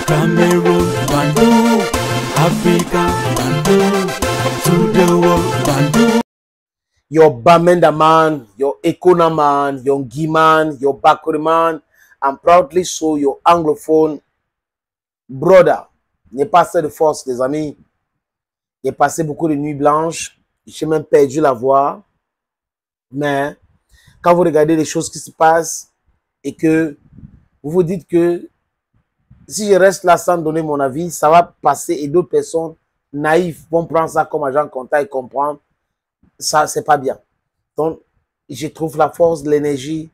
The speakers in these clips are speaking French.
Cameroon, Bantu, Africa, Bantu, to the world, Bantu. Your Bamenda man, your Ekona man, your Ngi man, your Bakuri man, and proudly so your anglophone brother. J'ai passé de force, les amis. J'ai passé beaucoup de nuits blanches. J'ai même perdu la voix. Mais quand vous regardez les choses qui se passent et que vous vous dites que si je reste là sans donner mon avis, ça va passer et d'autres personnes naïves vont prendre ça comme agent comptable et comprendre. Ça, c'est pas bien. Donc, je trouve la force, l'énergie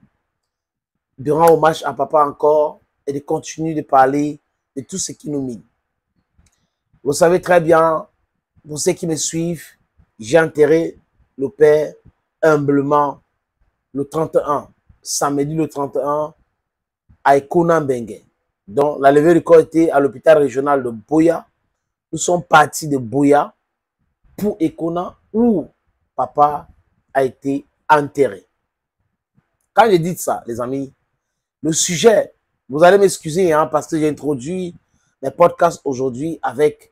de rendre hommage à papa encore et de continuer de parler de tout ce qui nous mine. Vous savez très bien, pour ceux qui me suivent, j'ai enterré le père humblement le 31, samedi le 31, à Ekona Bengue. Donc, la levée du corps était à l'hôpital régional de Boya. Nous sommes partis de Boya pour Ekona, où papa a été enterré. Quand je dis ça, les amis, le sujet, vous allez m'excuser hein, parce que j'ai introduit mes podcasts aujourd'hui avec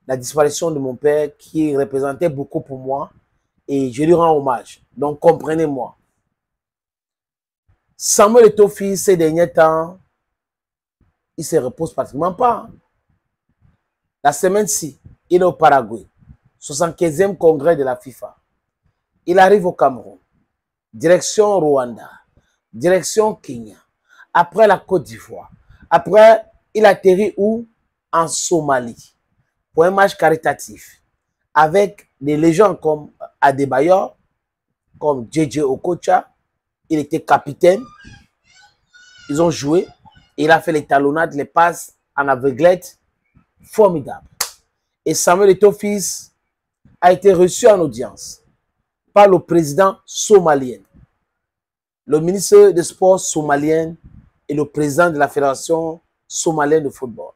la disparition de mon père qui représentait beaucoup pour moi et je lui rends hommage. Donc, comprenez-moi. Samuel Eto'o ces derniers temps, il se repose pratiquement pas. La semaine-ci, il est au Paraguay, 75e congrès de la FIFA. Il arrive au Cameroun, direction Rwanda, direction Kenya, après la Côte d'Ivoire. Après, il atterrit où? En Somalie, pour un match caritatif, avec des légendes comme Adebayor, comme JJ Okocha. Il était capitaine, ils ont joué, et il a fait les talonnades, les passes en aveuglette, formidable. Et Samuel Eto'o a été reçu en audience par le président somalien, le ministre des Sports somalien et le président de la Fédération somalienne de football,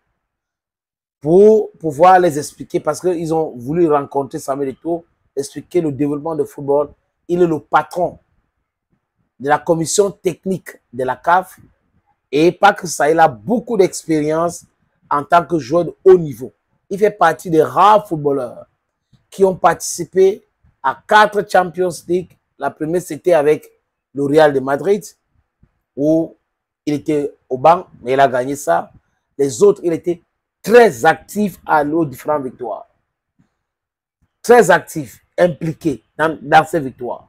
pour pouvoir les expliquer, parce qu'ils ont voulu rencontrer Samuel Eto'o, expliquer le développement du football. Il est le patron de la commission technique de la CAF, et pas que ça, il a beaucoup d'expérience en tant que joueur de haut niveau. Il fait partie des rares footballeurs qui ont participé à 4 Champions League. La première, c'était avec le Real de Madrid, où il était au banc, mais il a gagné ça. Les autres, il était très actif à nos différentes victoires. Très actif, impliqué dans ces victoires.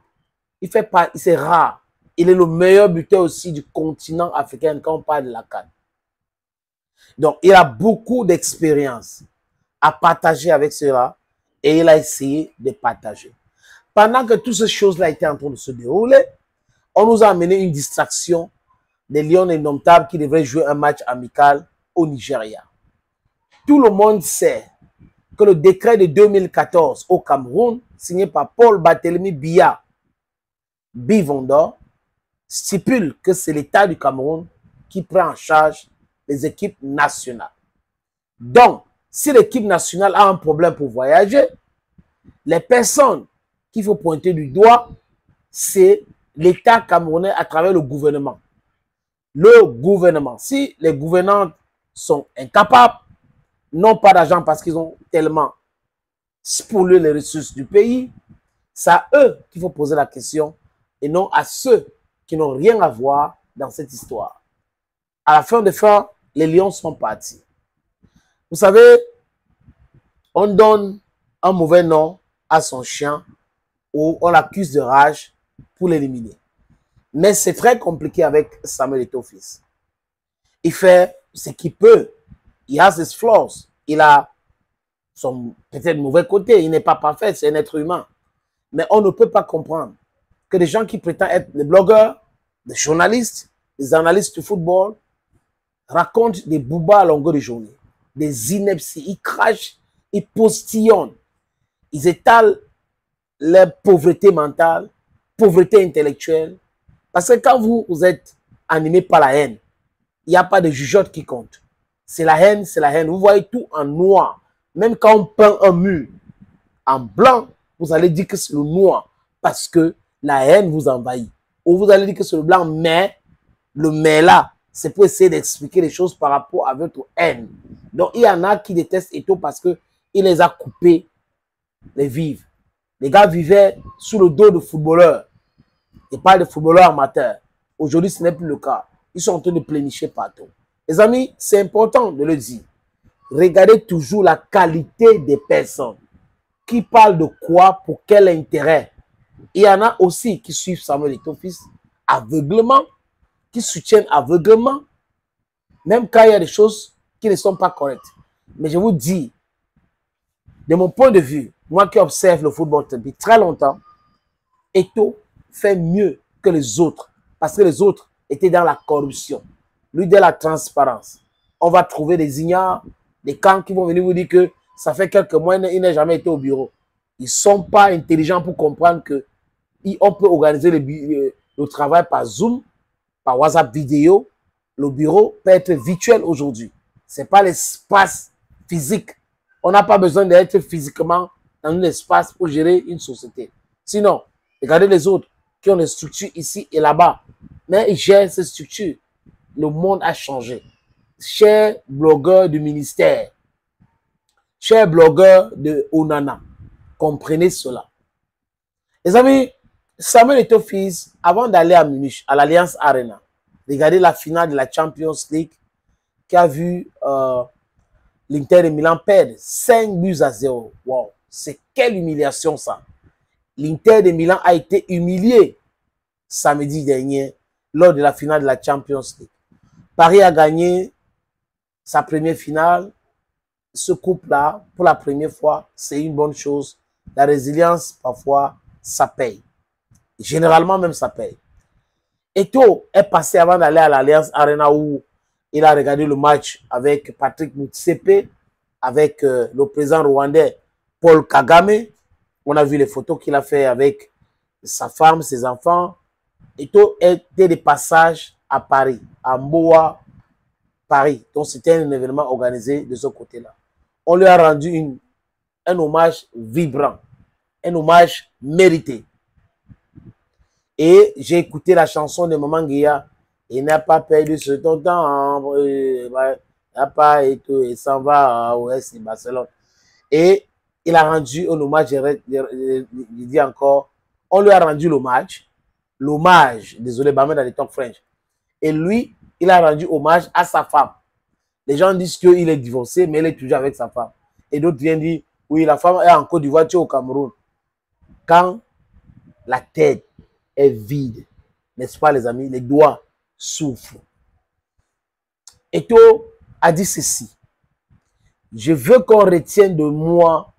Il fait pas, c'est rare. Il est le meilleur buteur aussi du continent africain quand on parle de la CAN. Donc, il a beaucoup d'expérience à partager avec cela et il a essayé de partager. Pendant que toutes ces choses-là étaient en train de se dérouler, on nous a amené une distraction des Lions indomptables qui devraient jouer un match amical au Nigeria. Tout le monde sait que le décret de 2014 au Cameroun, signé par Paul Barthélemy Biya Bivondor, stipule que c'est l'État du Cameroun qui prend en charge les équipes nationales. Donc, si l'équipe nationale a un problème pour voyager, les personnes qu'il faut pointer du doigt, c'est l'État camerounais à travers le gouvernement. Le gouvernement, si les gouvernants sont incapables, n'ont pas d'argent parce qu'ils ont tellement spolié les ressources du pays, c'est à eux qu'il faut poser la question et non à ceux qui n'ont rien à voir dans cette histoire. À la fin de fin, les lions sont partis. Vous savez, on donne un mauvais nom à son chien ou on l'accuse de rage pour l'éliminer. Mais c'est très compliqué avec Samuel Eto'o. Il fait ce qu'il peut. Il a ses flaws. Il a son peut-être mauvais côté. Il n'est pas parfait, c'est un être humain. Mais on ne peut pas comprendre que des gens qui prétendent être des blogueurs, des journalistes, des analystes du football, racontent des boubas à longueur de journée, des inepties. Ils crachent, ils postillonnent, ils étalent leur pauvreté mentale, pauvreté intellectuelle. Parce que quand vous êtes animé par la haine, il n'y a pas de jugeote qui compte. C'est la haine, c'est la haine. Vous voyez tout en noir. Même quand on peint un mur en blanc, vous allez dire que c'est le noir parce que la haine vous envahit. Ou vous allez dire que c'est le blanc, mais le mais là, c'est pour essayer d'expliquer les choses par rapport à votre haine. Donc, il y en a qui détestent Eto'o parce qu'il les a coupés les vivres. Les gars vivaient sous le dos de footballeurs. Et pas de footballeurs amateurs. Aujourd'hui, ce n'est plus le cas. Ils sont en train de plénicher partout. Les amis, c'est important de le dire. Regardez toujours la qualité des personnes. Qui parlent de quoi, pour quel intérêt. Il y en a aussi qui suivent Samuel Eto'o fils aveuglement, qui soutiennent aveuglement, même quand il y a des choses qui ne sont pas correctes. Mais je vous dis, de mon point de vue, moi qui observe le football depuis très longtemps, Eto'o fait mieux que les autres, parce que les autres étaient dans la corruption. Lui, dans la transparence. On va trouver des ignares, des camps qui vont venir vous dire que ça fait quelques mois, il n'a jamais été au bureau. Ils ne sont pas intelligents pour comprendre qu'on peut organiser le travail par Zoom, par WhatsApp vidéo. Le bureau peut être virtuel aujourd'hui. Ce n'est pas l'espace physique. On n'a pas besoin d'être physiquement dans un espace pour gérer une société. Sinon, regardez les autres qui ont des structures ici et là-bas. Mais ils gèrent ces structures. Le monde a changé. Chers blogueurs du ministère, chers blogueurs de Onana, comprenez cela. Les amis, Samuel Eto'o fils, avant d'aller à Munich, à l'Allianz Arena, regardez la finale de la Champions League qui a vu l'Inter de Milan perdre 5-0. Wow, c'est quelle humiliation ça. L'Inter de Milan a été humilié samedi dernier lors de la finale de la Champions League. Paris a gagné sa première finale. Ce couple-là, pour la première fois, c'est une bonne chose. La résilience, parfois, ça paye. Généralement, même, ça paye. Eto'o est passé avant d'aller à l'Allianz Arena où il a regardé le match avec Patrick Motsepe, avec le président rwandais Paul Kagame. On a vu les photos qu'il a fait avec sa femme, ses enfants. Eto'o était des passages à Paris, à Mboa, Paris. Donc, c'était un événement organisé de ce côté-là. On lui a rendu un hommage vibrant, un hommage mérité. Et j'ai écouté la chanson de Maman Guia. Il n'a pas perdu ce temps, il n'a pas été, il s'en va à Ouest et Barcelone. Et il a rendu un hommage, je dis encore, on lui a rendu l'hommage, désolé, Bamen dans les talk French. Et lui, il a rendu hommage à sa femme. Les gens disent qu'il est divorcé, mais il est toujours avec sa femme. Et d'autres viennent dire, oui, la femme est en Côte d'Ivoire, tu es au Cameroun. Quand la tête est vide, n'est-ce pas les amis, les doigts souffrent. Eto'o a dit ceci. Je veux qu'on retienne de moi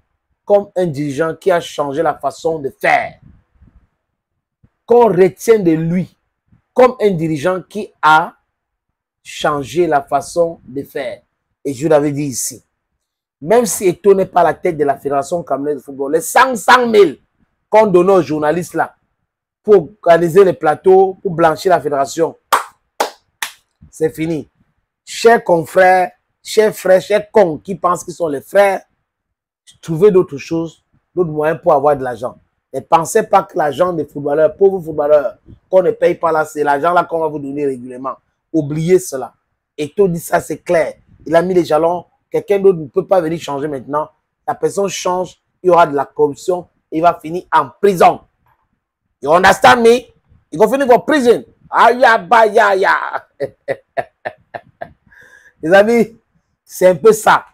comme un dirigeant qui a changé la façon de faire. Qu'on retienne de lui comme un dirigeant qui a changé la façon de faire. Et je l'avais dit ici. Même si Eto'o n'est pas la tête de la Fédération camerounaise de football, les 500 000 qu'on donne aux journalistes là pour organiser les plateaux, pour blanchir la fédération, c'est fini. Chers confrères, chers frères, chers cons qui pensent qu'ils sont les frères, trouvez d'autres choses, d'autres moyens pour avoir de l'argent. Ne pensez pas que l'argent des footballeurs, pauvres footballeurs, qu'on ne paye pas là, c'est l'argent là qu'on va vous donner régulièrement. Oubliez cela. Eto'o dit ça, c'est clair. Il a mis les jalons. Quelqu'un d'autre ne peut pas venir changer maintenant. La personne change, il y aura de la corruption, il va finir en prison. You understand me? Il va finir en prison. Aïe, les amis, c'est un peu ça.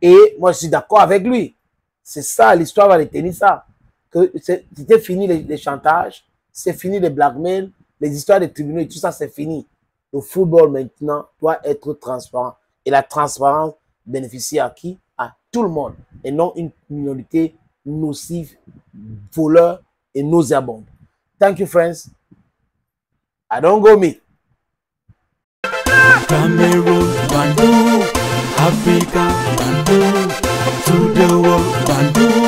Et moi, je suis d'accord avec lui. C'est ça, l'histoire va retenir ça. Que c'était fini les chantages, c'est fini les blackmails, les histoires des tribunaux et tout ça, c'est fini. Le football maintenant doit être transparent. Et la transparence bénéficie à qui? À tout le monde. Et non une minorité nocive, voleur et nauséabonde. Thank you, friends. I don't go me. Cameroon, Bandung, Africa, Bandung, to the world, Bandung.